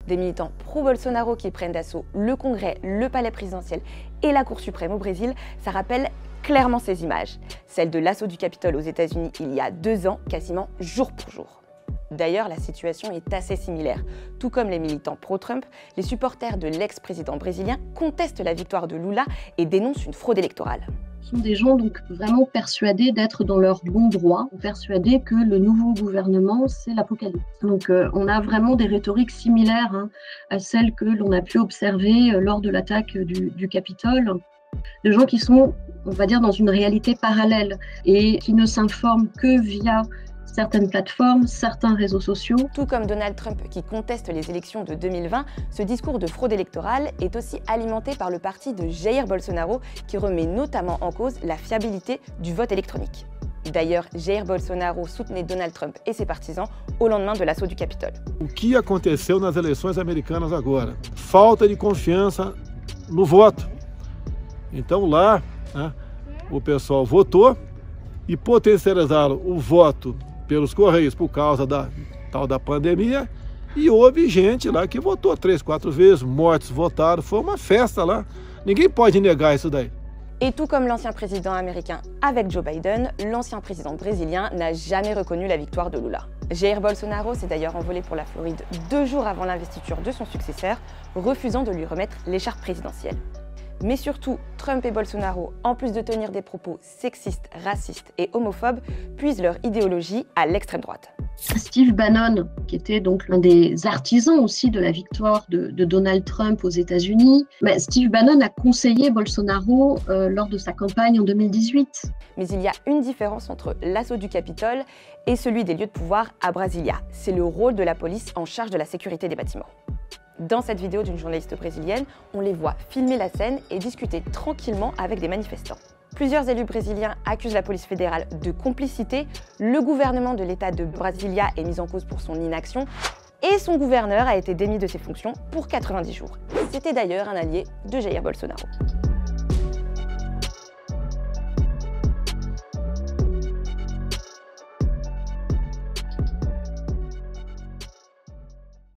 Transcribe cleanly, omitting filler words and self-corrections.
Des militants pro-Bolsonaro qui prennent d'assaut le Congrès, le palais présidentiel et la Cour suprême au Brésil, ça rappelle clairement ces images. Celle de l'assaut du Capitole aux États-Unis il y a 2 ans, quasiment jour pour jour. D'ailleurs, la situation est assez similaire. Tout comme les militants pro-Trump, les supporters de l'ex-président brésilien contestent la victoire de Lula et dénoncent une fraude électorale. Ce sont des gens donc vraiment persuadés d'être dans leur bon droit, persuadés que le nouveau gouvernement, c'est l'apocalypse. Donc on a vraiment des rhétoriques similaires à celles que l'on a pu observer lors de l'attaque du Capitole. De gens qui sont, on va dire, dans une réalité parallèle et qui ne s'informent que via certaines plateformes, certains réseaux sociaux. Tout comme Donald Trump qui conteste les élections de 2020, ce discours de fraude électorale est aussi alimenté par le parti de Jair Bolsonaro qui remet notamment en cause la fiabilité du vote électronique. D'ailleurs, Jair Bolsonaro soutenait Donald Trump e seus partisans au lendemain de l'assaut du Capitole. O que aconteceu nas eleições americanas agora? Falta de confiança no voto. Então lá, o pessoal votou e potencializaram o voto pelos Correios por causa da tal da pandemia, e houve gente lá que votou 3, 4 vezes, mortos votaram, foi uma festa lá. Ninguém pode negar isso daí. Et tout comme l'ancien président américain avec Joe Biden, l'ancien président brésilien n'a jamais reconnu la victoire de Lula. Jair Bolsonaro s'est d'ailleurs envolé pour la Floride 2 jours avant l'investiture de son successeur, refusant de lui remettre l'écharpe présidentielle. Mais surtout, Trump et Bolsonaro, en plus de tenir des propos sexistes, racistes et homophobes, puisent leur idéologie à l'extrême droite. Steve Bannon, qui était donc l'un des artisans aussi de la victoire de Donald Trump aux États-Unis, Steve Bannon a conseillé Bolsonaro lors de sa campagne en 2018. Mais il y a une différence entre l'assaut du Capitole et celui des lieux de pouvoir à Brasilia. C'est le rôle de la police en charge de la sécurité des bâtiments. Dans cette vidéo d'une journaliste brésilienne, on les voit filmer la scène et discuter tranquillement avec des manifestants. Plusieurs élus brésiliens accusent la police fédérale de complicité, le gouvernement de l'État de Brasilia est mis en cause pour son inaction et son gouverneur a été démis de ses fonctions pour 90 jours. C'était d'ailleurs un allié de Jair Bolsonaro.